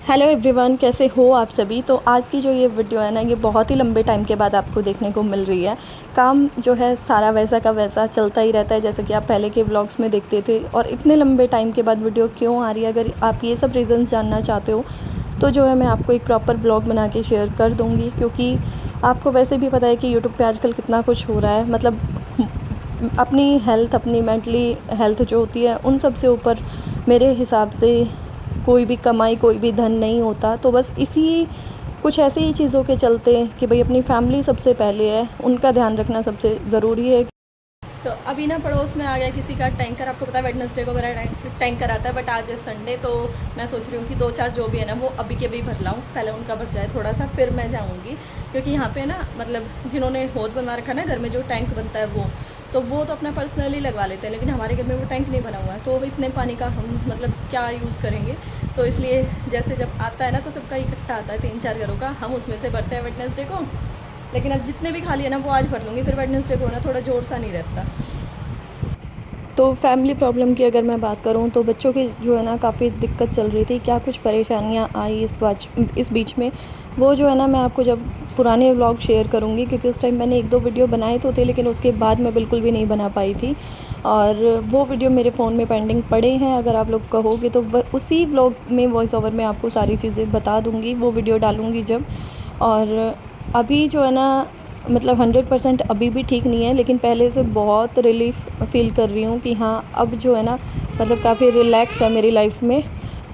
Hello everyone, कैसे हो आप सभी। तो आज की जो ये वीडियो है ना, ये बहुत ही लंबे टाइम के बाद आपको देखने को मिल रही है। काम जो है सारा वैसा का वैसा चलता ही रहता है, जैसे कि आप पहले के व्लॉग्स में देखते थे। और इतने लंबे टाइम के बाद वीडियो क्यों आ रही है, अगर आप ये सब रीज़न्स जानना चाहते हो तो जो है मैं आपको एक प्रॉपर व्लॉग बना के शेयर कर दूँगी। क्योंकि आपको वैसे भी पता है कि यूट्यूब पर आजकल कितना कुछ हो रहा है। मतलब अपनी हेल्थ, अपनी मेंटली हेल्थ जो होती है, उन सब से ऊपर मेरे हिसाब से कोई भी कमाई, कोई भी धन नहीं होता। तो बस इसी कुछ ऐसी ही चीज़ों के चलते कि भाई अपनी फैमिली सबसे पहले है, उनका ध्यान रखना सबसे ज़रूरी है। तो अभी ना पड़ोस में आ गया किसी का टैंकर। आपको पता है वेडनेसडे को मेरा टैंकर आता है, बट आज है संडे, तो मैं सोच रही हूँ कि 2-4 जो भी है ना वो अभी के भी भर लाऊँ। पहले उनका भर जाए थोड़ा सा, फिर मैं जाऊँगी। क्योंकि यहाँ पे ना मतलब जिन्होंने हौद बनवा रखा है ना घर में, जो टैंक बनता है वो तो अपना पर्सनली लगवा लेते हैं, लेकिन हमारे घर में वो टैंक नहीं बना हुआ है। तो इतने पानी का हम मतलब क्या यूज़ करेंगे। तो इसलिए जैसे जब आता है ना तो सबका इकट्ठा आता है 3-4 घरों का, हम उसमें से भरते हैं वेडनेसडे को। लेकिन अब जितने भी खाली है ना वो आज भर लूँगी, फिर वेडनेसडे को ना थोड़ा जोर सा नहीं रहता। तो फैमिली प्रॉब्लम की अगर मैं बात करूं तो बच्चों की जो है ना काफ़ी दिक्कत चल रही थी। क्या कुछ परेशानियां आई इस बीच में, वो जो है ना मैं आपको जब पुराने व्लॉग शेयर करूंगी। क्योंकि उस टाइम मैंने 1-2 वीडियो बनाए तो थे, लेकिन उसके बाद मैं बिल्कुल भी नहीं बना पाई थी। और वो वीडियो मेरे फ़ोन में पेंडिंग पड़े हैं। अगर आप लोग कहोगे तो उसी व्लॉग में वॉइस ओवर में आपको सारी चीज़ें बता दूँगी, वो वीडियो डालूँगी जब। और अभी जो है ना मतलब 100% अभी भी ठीक नहीं है, लेकिन पहले से बहुत रिलीफ़ फ़ील कर रही हूँ कि हाँ अब जो है ना मतलब काफ़ी रिलैक्स है मेरी लाइफ में।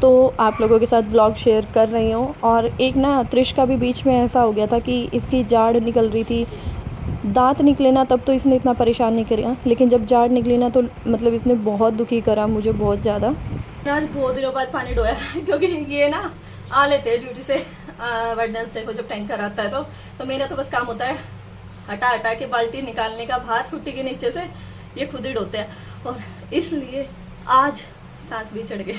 तो आप लोगों के साथ व्लॉग शेयर कर रही हूँ। और एक ना त्रिश का भी बीच में ऐसा हो गया था कि इसकी जाड़ निकल रही थी, दांत निकले ना, तब तो इसने इतना परेशान नहीं किया, लेकिन जब जाड़ निकली ना तो मतलब इसने बहुत दुखी करा मुझे, बहुत ज़्यादा। आज बहुत दिनों बाद पानी डोया क्योंकि ये ना आ लेते हैं ड्यूटी से वेडनेसडे को जब टैंकर आता है तो मेरा तो बस काम होता है हटा हटा के बाल्टी निकालने का बाहर फुट्टी के नीचे से। ये खुद ही ढोते हैं और इसलिए आज सांस भी चढ़ गए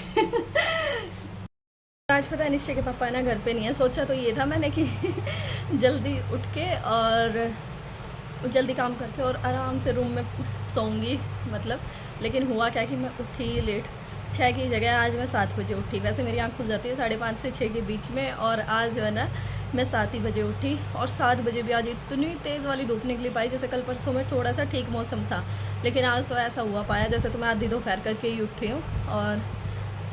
आज पता है निश्चय के पापा ना घर पे नहीं है। सोचा तो ये था मैंने कि जल्दी उठ के और जल्दी काम करके और आराम से रूम में सोऊंगी मतलब। लेकिन हुआ क्या कि मैं उठी लेट, 6 की जगह आज मैं 7 बजे उठी। वैसे मेरी आँख खुल जाती है 5:30 से 6 के बीच में, और आज जो है ना मैं 7 ही बजे उठी। और 7 बजे भी आज इतनी तेज़ वाली धूप निकली पाई। जैसे कल परसों में थोड़ा सा ठीक मौसम था, लेकिन आज तो ऐसा हुआ पाया जैसे तो मैं आधी दोपहर करके ही उठी हूँ। और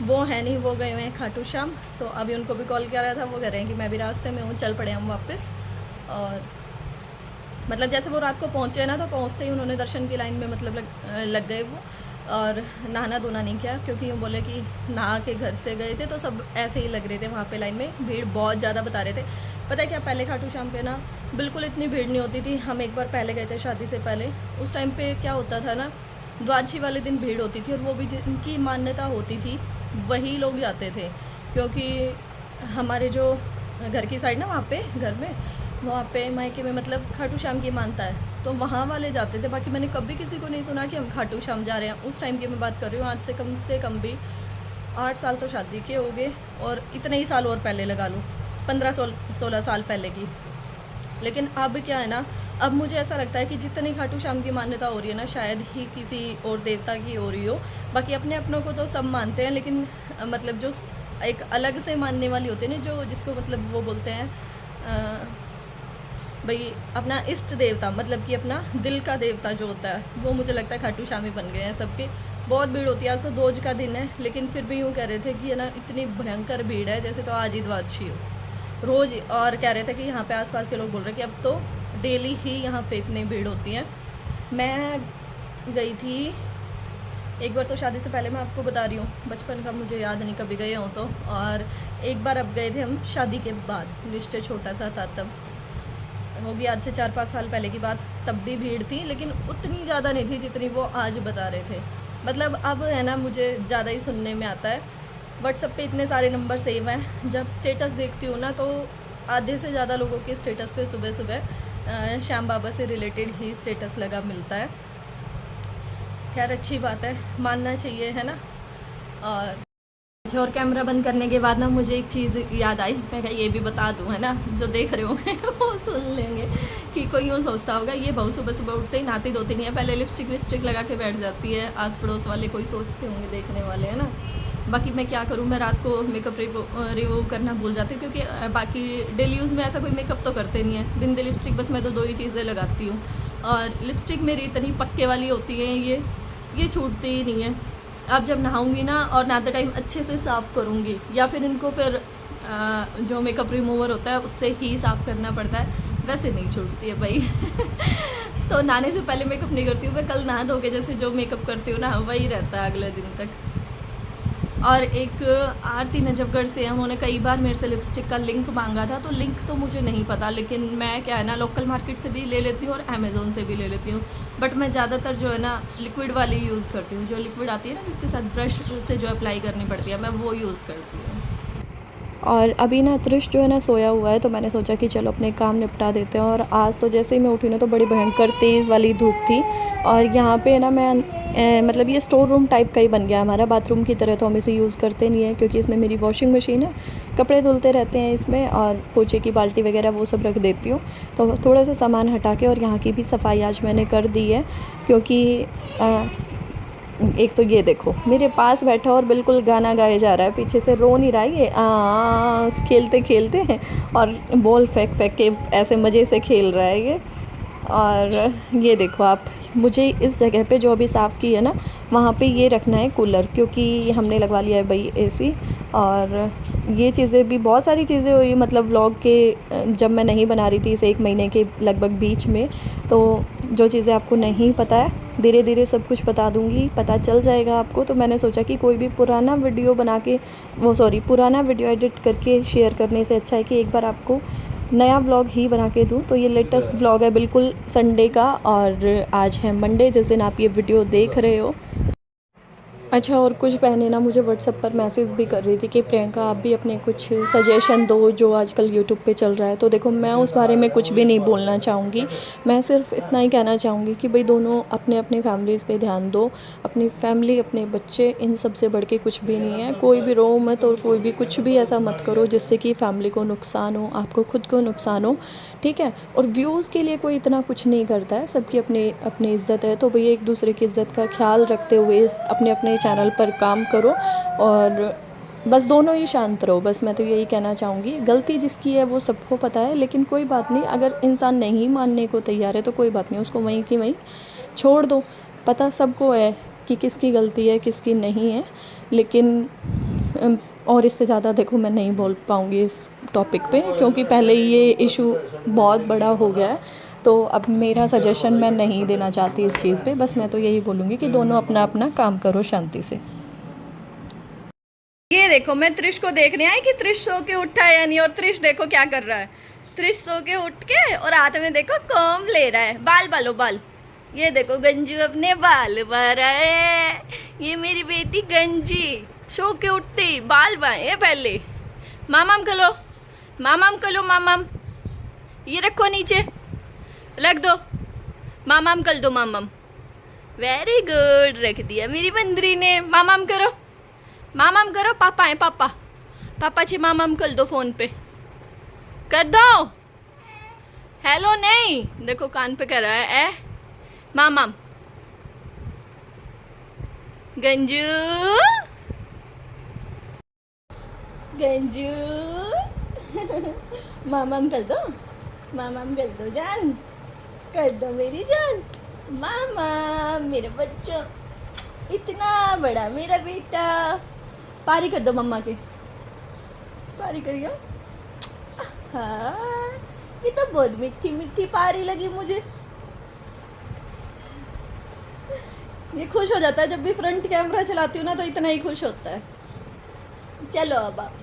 वो है नहीं, वो गए हुए हैं खाटू श्याम। तो अभी उनको भी कॉल किया रहा था, वो कह रहे हैं कि मैं भी रास्ते में हूँ, चल पड़े हम वापस। और मतलब जैसे वो रात को पहुँचे ना तो पहुँचते ही उन्होंने दर्शन की लाइन में मतलब लग गए वो। और नहाना धोना नहीं किया, क्योंकि वो बोले कि नहा के घर से गए थे तो सब ऐसे ही लग रहे थे वहाँ पे लाइन में। भीड़ बहुत ज़्यादा बता रहे थे। पता है क्या, पहले खाटू श्याम पे ना बिल्कुल इतनी भीड़ नहीं होती थी। हम एक बार पहले गए थे शादी से पहले, उस टाइम पे क्या होता था ना, द्वादशी वाले दिन भीड़ होती थी, और वो भी जिनकी मान्यता होती थी वही लोग जाते थे। क्योंकि हमारे जो घर की साइड ना वहाँ पे घर में, वहाँ पे मायके में मतलब खाटू श्याम की मानता है, तो वहाँ वाले जाते थे। बाकी मैंने कभी किसी को नहीं सुना कि हम खाटू श्याम जा रहे हैं। उस टाइम की मैं बात कर रही हूँ, आज से कम भी 8 साल तो शादी के हो गए, और इतने ही साल और पहले लगा लूँ, 15-16 साल पहले की। लेकिन अब क्या है ना, अब मुझे ऐसा लगता है कि जितनी खाटू श्याम की मान्यता हो रही है ना, शायद ही किसी और देवता की हो रही हो। बाकी अपने अपनों को तो सब मानते हैं, लेकिन मतलब जो एक अलग से मानने वाली होती है ना, जो जिसको मतलब वो बोलते हैं भाई अपना इष्ट देवता, मतलब कि अपना दिल का देवता जो होता है, वो मुझे लगता है खाटू श्याम ही बन गए हैं सबके। बहुत भीड़ होती है। आज तो दोज का दिन है, लेकिन फिर भी यूँ कह रहे थे कि है ना इतनी भयंकर भीड़ है जैसे तो आज ही द्वादशी हो रोज़। और कह रहे थे कि यहाँ पे आसपास के लोग बोल रहे हैं कि अब तो डेली ही यहाँ पे इतनी भीड़ होती है। मैं गई थी एक बार तो शादी से पहले, मैं आपको बता रही हूँ, बचपन का मुझे याद नहीं कभी गए हों तो। और एक बार अब गए थे हम शादी के बाद, रिश्ते छोटा सा था तब, होगी आज से 4-5 साल पहले की बात। तब भी भीड़ थी, लेकिन उतनी ज़्यादा नहीं थी जितनी वो आज बता रहे थे। मतलब अब है ना मुझे ज़्यादा ही सुनने में आता है। व्हाट्सएप पे इतने सारे नंबर सेव हैं, जब स्टेटस देखती हूँ ना तो आधे से ज़्यादा लोगों के स्टेटस पे सुबह सुबह श्याम बाबा से रिलेटेड ही स्टेटस लगा मिलता है। खैर अच्छी बात है, मानना चाहिए, है ना। और कैमरा बंद करने के बाद ना मुझे एक चीज़ याद आई, मैं कहा ये भी बता दूँ, है ना, जो देख रहे होंगे वो सुन लेंगे कि कोई यूँ सोचता होगा ये बहू सुबह सुबह उठते ही नहाती धोती नहीं है, पहले लिपस्टिक लगा के बैठ जाती है। आस पड़ोस वाले कोई सोचते होंगे देखने वाले, है ना। बाकी मैं क्या करूँ, मैं रात को मेकअप रिमूव करना भूल जाती हूँ, क्योंकि बाकी डेली यूज़ में ऐसा कोई मेकअप तो करते नहीं है। बिंदी लिपस्टिक बस मैं तो 2 ही चीज़ें लगाती हूँ, और लिपस्टिक मेरी इतनी पक्के वाली होती है, ये छूटती ही नहीं है। अब जब नहाऊंगी ना और नहाते टाइम अच्छे से साफ़ करूँगी, या फिर इनको फिर जो मेकअप रिमूवर होता है उससे ही साफ़ करना पड़ता है, वैसे नहीं छूटती है भाई। तो नहाने से पहले मेकअप नहीं करती हूँ मैं, कल नहा धो के जैसे जो मेकअप करती हूँ ना वही रहता है अगले दिन तक। और एक आरती नजफगढ़ से उन्होंने कई बार मेरे से लिपस्टिक का लिंक मांगा था, तो लिंक तो मुझे नहीं पता, लेकिन मैं क्या है ना लोकल मार्केट से भी ले लेती हूँ और अमेज़ोन से भी ले लेती हूँ। बट मैं ज़्यादातर जो है ना लिक्विड वाली यूज़ करती हूँ, जो लिक्विड आती है ना जिसके साथ ब्रश से जो अप्लाई करनी पड़ती है, मैं वो यूज़ करती हूँ। और अभी ना त्रिश जो है ना सोया हुआ है, तो मैंने सोचा कि चलो अपने काम निपटा देते हैं। और आज तो जैसे ही मैं उठी ना तो बड़ी भयंकर तेज़ वाली धूप थी, और यहाँ पे ना मैं मतलब ये स्टोर रूम टाइप का ही बन गया हमारा, बाथरूम की तरह तो हम इसे यूज़ करते नहीं है, क्योंकि इसमें मेरी वॉशिंग मशीन है, कपड़े धुलते रहते हैं इसमें, और पोछे की बाल्टी वगैरह वो सब रख देती हूँ। तो थोड़ा सा सामान हटा के और यहाँ की भी सफाई आज मैंने कर दी है, क्योंकि एक तो ये देखो मेरे पास बैठा और बिल्कुल गाना गाया जा रहा है, पीछे से रो नहीं रहा है ये, खेलते खेलते हैं और बॉल फेंक फेंक के ऐसे मज़े से खेल रहा है ये। और ये देखो आप, मुझे इस जगह पे जो अभी साफ़ की है ना वहाँ पे ये रखना है कूलर, क्योंकि हमने लगवा लिया है भाई एसी। और ये चीज़ें भी बहुत सारी चीज़ें हुई, मतलब व्लॉग के जब मैं नहीं बना रही थी इसे 1 महीने के लगभग बीच में, तो जो चीज़ें आपको नहीं पता है धीरे धीरे सब कुछ बता दूंगी, पता चल जाएगा आपको। तो मैंने सोचा कि कोई भी पुराना वीडियो बना के पुराना वीडियो एडिट करके शेयर करने से अच्छा है कि एक बार आपको नया व्लॉग ही बना के दूँ। तो ये लेटेस्ट व्लॉग है बिल्कुल संडे का, और आज है मंडे जिस दिन आप ये वीडियो देख रहे हो। अच्छा, और कुछ बहनें ना मुझे व्हाट्सएप पर मैसेज भी कर रही थी कि प्रियंका आप भी अपने कुछ सजेशन दो जो आजकल यूट्यूब पे चल रहा है। तो देखो मैं उस बारे में कुछ भी नहीं बोलना चाहूँगी, मैं सिर्फ इतना ही कहना चाहूँगी कि भाई दोनों अपने अपने फैमिलीज़ पे ध्यान दो, अपनी फैमिली अपने बच्चे, इन सब से बढ़ के कुछ भी नहीं है। कोई भी रो मत और कोई भी कुछ भी ऐसा मत करो जिससे कि फैमिली को नुकसान हो, आपको खुद को नुकसान हो, ठीक है। और व्यूज़ के लिए कोई इतना कुछ नहीं करता है, सबकी अपनी अपनी इज़्ज़त है। तो भैया एक दूसरे की इज़्ज़त का ख्याल रखते हुए अपने अपने चैनल पर काम करो, और बस दोनों ही शांत रहो। बस मैं तो यही कहना चाहूँगी, गलती जिसकी है वो सबको पता है, लेकिन कोई बात नहीं, अगर इंसान नहीं मानने को तैयार है तो कोई बात नहीं, उसको वहीं की वहीं छोड़ दो। पता सबको है कि किसकी गलती है किसकी नहीं है, लेकिन और इससे ज़्यादा देखो मैं नहीं बोल पाऊँगी इस टॉपिक पे, क्योंकि पहले ही ये इशू बहुत बड़ा हो गया है। तो अब मेरा सजेशन मैं नहीं देना चाहती इस चीज़ पे, बस मैं तो यही बोलूँगी कि दोनों अपना अपना काम करो शांति से। ये देखो मैं त्रिश को देखने आई कि त्रिश सो के उठा है या नहीं, और त्रिश देखो क्या कर रहा है। त्रिश सो के उठ के और हाथ में देखो कॉम्ब ले रहा है, बाल बालो बाल। ये देखो गंजू अपने बाल बारा है, ये मेरी बेटी गंजी सो के उठते ही बाल बाए पहले। मामाम कलो, मामाम कलो, मामाम ये रखो नीचे रख दो, मामाम कर दो, मामाम वेरी गुड, रख दिया मेरी बंदरी ने। मामाम करो, मामाम करो, पापा है पापा, पापा जी मामाम कर दो, फोन पे कर दो। हेलो नहीं, देखो कान पे कर रहा है मामाम। गंजू गंजू मामाम कर दो, मामाम कर दो जान, कर दो मेरी जान। मामा मेरा बच्चा इतना बड़ा मेरा बेटा, पारी कर दो मम्मा के, पारी करियो। हाँ ये तो बहुत मीठी मीठी पारी लगी मुझे। ये खुश हो जाता है जब भी फ्रंट कैमरा चलाती हूँ ना, तो इतना ही खुश होता है। चलो अब आप,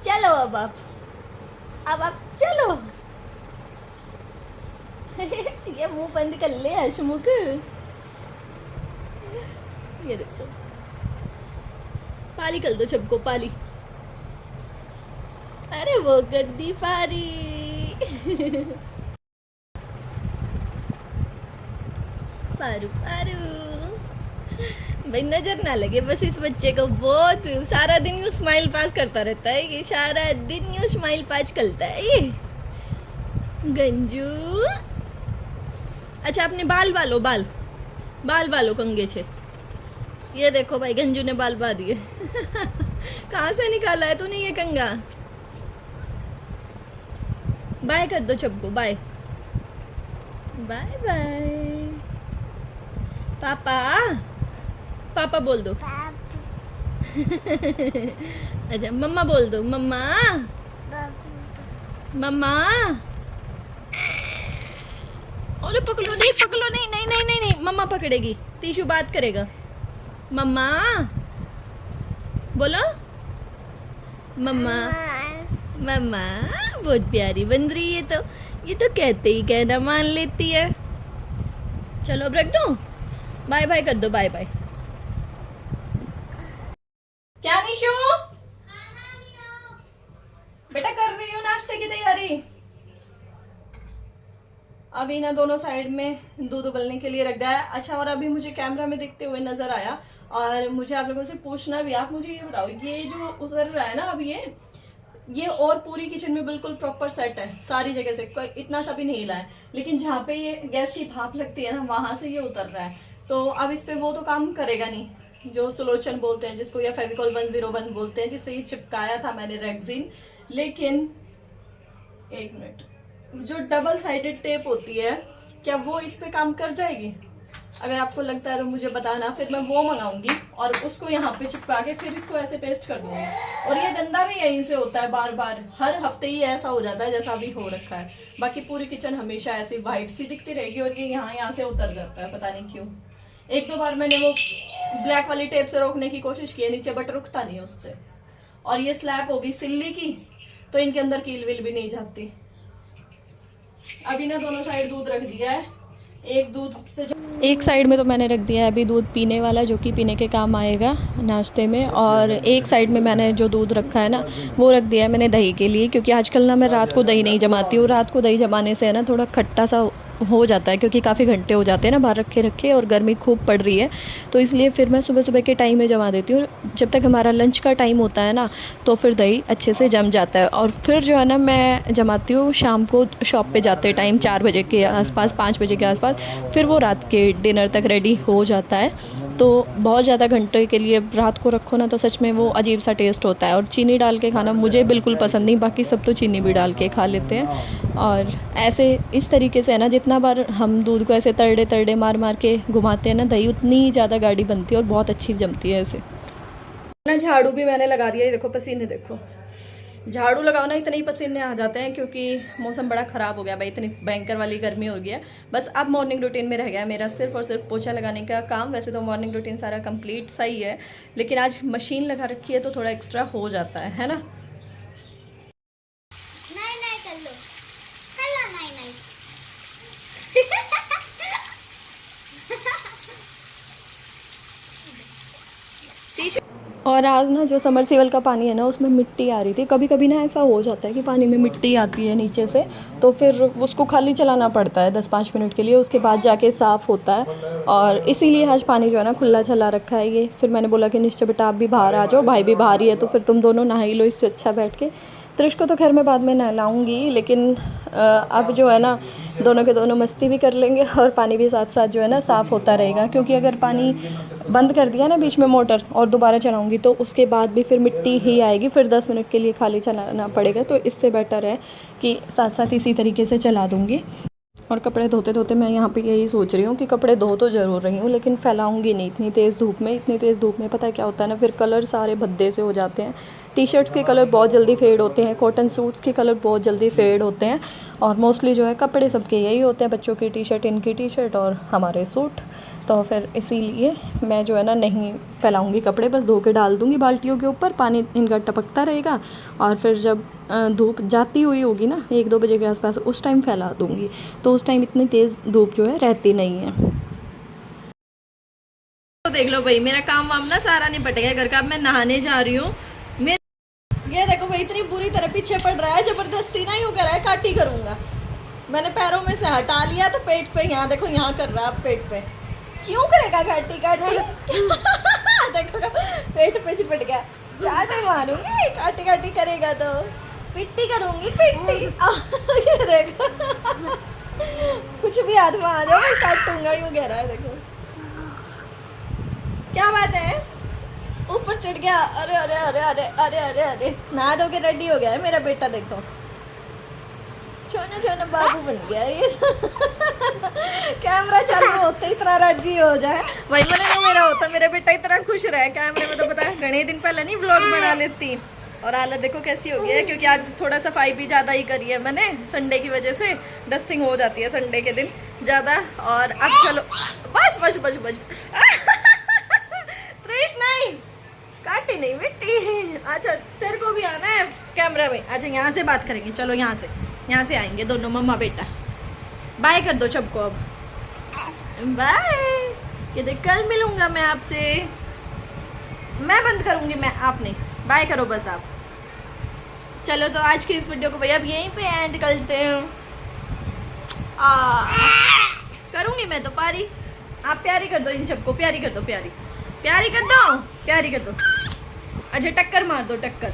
चलो अब आप चलो। ये मुंह बंद कर ले हसमुख, ये देखो पाली कर दो सबको, पाली। अरे वो गड्डी पारी। पारू पारू भाई, नजर ना लगे बस इस बच्चे को, बहुत सारा दिन यूँ स्माइल पास करता रहता है, ये सारा दिन यूँ स्माइल पास करता है ये गंजू। अच्छा अपने बाल वालो, बाल बाल वालो कंगे छे, ये देखो भाई गंजू ने बाल बा दिए। कहाँ से निकाला है तूने ये कंगा? बाय कर दो सबको, बाय बाय बाय। पापा पापा बोल दो। अच्छा मम्मा बोल दो, मम्मा मम्मा। अरे पकड़ो नहीं, पकड़ो नहीं, नहीं नहीं नहीं नहीं, मम्मा पकड़ेगी। तीशु बात करेगा। मम्मा बोलो, मम्मा मम्मा। बहुत प्यारी बन रही है, तो ये तो कहते ही कहना मान लेती है। चलो अब रख दो, बाय बाय कर दो, बाय बाय। क्या निशु? बेटा कर रही हूँ नाश्ते की तैयारी। अभी ना दोनों साइड में दूध उबलने के लिए रख दिया है। अच्छा, और अभी मुझे कैमरा में देखते हुए नजर आया, और मुझे आप लोगों से पूछना भी, आप मुझे ये बताओ, ये जो उतर रहा है ना अब ये और पूरी किचन में बिल्कुल प्रॉपर सेट है सारी जगह से, कोई इतना सा भी नहीं हिला है, लेकिन जहाँ पे ये गैस की भाप लगती है ना वहां से ये उतर रहा है। तो अब इस पे वो तो काम करेगा नहीं जो सुलोचन बोलते हैं, जिसको या फेविकॉल 101 बोलते हैं, जिससे ये चिपकाया था मैंने रेक्सिन। लेकिन एक मिनट, जो डबल साइडेड टेप होती है, क्या वो इस पे काम कर जाएगी? अगर आपको लगता है तो मुझे बताना, फिर मैं वो मंगाऊंगी और उसको यहाँ पे चिपका के फिर इसको ऐसे पेस्ट कर दूंगी। और ये गंदा भी यहीं से होता है, बार बार हर हफ्ते ही ऐसा हो जाता है जैसा अभी हो रखा है। बाकी पूरी किचन हमेशा ऐसी व्हाइट सी दिखती रहेगी, और ये यहाँ से उतर जाता है, पता नहीं क्यों। एक दो बार मैंने वो ब्लैक वाली टेप से रोकने की कोशिश की है नीचे, बट रुकता नहीं उससे। और ये स्लैब होगी सिल्ली की, तो इनके अंदर कील विल भी नहीं जाती। अभी ना दोनों साइड दूध रख दिया है, एक दूध से एक साइड में तो मैंने रख दिया है अभी दूध पीने वाला, जो कि पीने के काम आएगा नाश्ते में, और एक साइड में मैंने जो दूध रखा है ना वो रख दिया है मैंने दही के लिए, क्योंकि आजकल ना मैं रात को दही नहीं जमाती हूँ। रात को दही जमाने से है ना थोड़ा खट्टा सा हो जाता है, क्योंकि काफ़ी घंटे हो जाते हैं ना बाहर रखे रखे, और गर्मी खूब पड़ रही है, तो इसलिए फिर मैं सुबह सुबह के टाइम में जमा देती हूँ। जब तक हमारा लंच का टाइम होता है ना तो फिर दही अच्छे से जम जाता है। और फिर जो है ना मैं जमाती हूँ शाम को शॉप पे जाते टाइम 4 बजे के आसपास, 5 बजे के आसपास, फिर वो रात के डिनर तक रेडी हो जाता है। तो बहुत ज़्यादा घंटे के लिए रात को रखो ना तो सच में वो अजीब सा टेस्ट होता है। और चीनी डाल के खाना मुझे बिल्कुल पसंद नहीं, बाकी सब तो चीनी भी डाल के खा लेते हैं। और ऐसे इस तरीके से है ना, जितना बार हम दूध को ऐसे तरड़े तरड़े मार मार के घुमाते हैं ना, दही उतनी ज़्यादा गाढ़ी बनती है और बहुत अच्छी जमती है ऐसे ना। झाड़ू भी मैंने लगा दिया, ये देखो पसीने देखो, झाड़ू लगाओ ना इतने ही पसीने आ जाते हैं, क्योंकि मौसम बड़ा ख़राब हो गया भाई, इतनी भयंकर वाली गर्मी हो गई है। बस अब मॉर्निंग रूटीन में रह गया मेरा सिर्फ और सिर्फ पोछा लगाने का काम। वैसे तो मॉर्निंग रूटीन सारा कंप्लीट सही है, लेकिन आज मशीन लगा रखी है तो थोड़ा एक्स्ट्रा हो जाता है ना। और आज ना जो समरसीबल का पानी है ना उसमें मिट्टी आ रही थी। कभी कभी ना ऐसा हो जाता है कि पानी में मिट्टी आती है नीचे से, तो फिर उसको खाली चलाना पड़ता है 10-5 मिनट के लिए, उसके बाद जाके साफ़ होता है। और इसीलिए आज पानी जो है ना खुला चला रखा है ये। फिर मैंने बोला कि निश्चय बेटा आप भी बाहर आ जाओ, भाई भी बाहर ही है, तो फिर तुम दोनों नहा ही लो इससे अच्छा बैठ के। त्रिश को तो खैर मैं बाद में नहलाऊँगी, लेकिन अब जो है ना दोनों के दोनों मस्ती भी कर लेंगे और पानी भी साथ साथ जो है ना साफ़ होता रहेगा। क्योंकि अगर पानी बंद कर दिया ना बीच में मोटर और दोबारा चलाऊँगी तो उसके बाद भी फिर मिट्टी ही आएगी, फिर 10 मिनट के लिए खाली चलाना पड़ेगा। तो इससे बेटर है कि साथ साथ इसी तरीके से चला दूँगी। और कपड़े धोते धोते मैं यहाँ पे यही सोच रही हूँ कि कपड़े धो तो ज़रूर रही हूँ, लेकिन फैलाऊँगी नहीं इतनी तेज़ धूप में। इतनी तेज़ धूप में पता है क्या होता है ना, फिर कलर सारे भद्दे से हो जाते हैं। टी शर्ट्स के कलर बहुत जल्दी फेड होते हैं, कॉटन सूट्स के कलर बहुत जल्दी फेड होते हैं, और मोस्टली जो है कपड़े सबके यही होते हैं, बच्चों की टी शर्ट, इनकी टी शर्ट और हमारे सूट। तो फिर इसीलिए मैं जो है ना नहीं फैलाऊँगी कपड़े, बस धो के डाल दूँगी बाल्टियों के ऊपर, पानी इनका टपकता रहेगा। और फिर जब धूप जाती हुई होगी ना 1-2 बजे के आसपास, उस टाइम फैला दूँगी, तो उस टाइम इतनी तेज़ धूप जो है रहती नहीं है। तो देख लो भाई मेरा काम वाम ना सारा निपट गया घर का। अब मैं नहाने जा रही हूँ। ये देखो भाई इतनी बुरी तरह पीछे पड़ रहा है, जबरदस्ती ना यूँ कर रहा है काटी करूँगा। मैंने पैरों में से हटा लिया तो पेट पे, यहाँ देखो यहाँ कर रहा है अब पेट पे। क्यों करेगा काटी काटी? देखो पेट पे चिपट गया। चाटे मारूंगी काटी काटी करेगा तो, पिट्टी करूंगी पिट्टी। ये देखो कुछ भी हाथ में आ जाओ मैं काटूंगा, यूँ कह रहा है देखो। क्या बात है, ऊपर चढ़ गया। अरे अरे अरे अरे अरे अरे अरे, नहा धो के रेडी हो गया है मेरा बेटा, देखो छोना छोना बाबू बन गया ये। कैमरा चालू होते इतना राजी हो जाए भाई, मैंने ना मेरा होता मेरा बेटा इतना खुश रहे कैमरे में, तो पता है घने दिन पहले नहीं व्लॉग बना लेती। और हालत देखो कैसी हो गई है, क्योंकि आज थोड़ा सफाई भी ज़्यादा ही करी है मैंने, संडे की वजह से डस्टिंग हो जाती है संडे के दिन ज़्यादा। और अब चलो बस बस बस बस। त्रिश नहीं, काटी नहीं बेटी। अच्छा तेरे को भी आना है कैमरा में, अच्छा यहाँ से बात करेंगे, चलो यहाँ से आएंगे दोनों मम्मा बेटा। बाय कर दो सबको अब, बाय। कहते कल मिलूंगा मैं आपसे, मैं बंद करूंगी, मैं आप नहीं, बाय करो बस आप। चलो तो आज की इस वीडियो को भैया अब यहीं पे एंड करते हैं। करूंगी मैं तो पारी, आप प्यारी कर दो इन सबको, प्यारी कर दो, प्यारी प्यारी कर दो, प्यारी कर दो। अच्छा टक्कर मार दो, टक्कर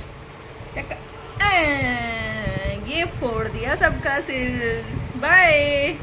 टक्कर, ये फोड़ दिया सबका सिर। बाय।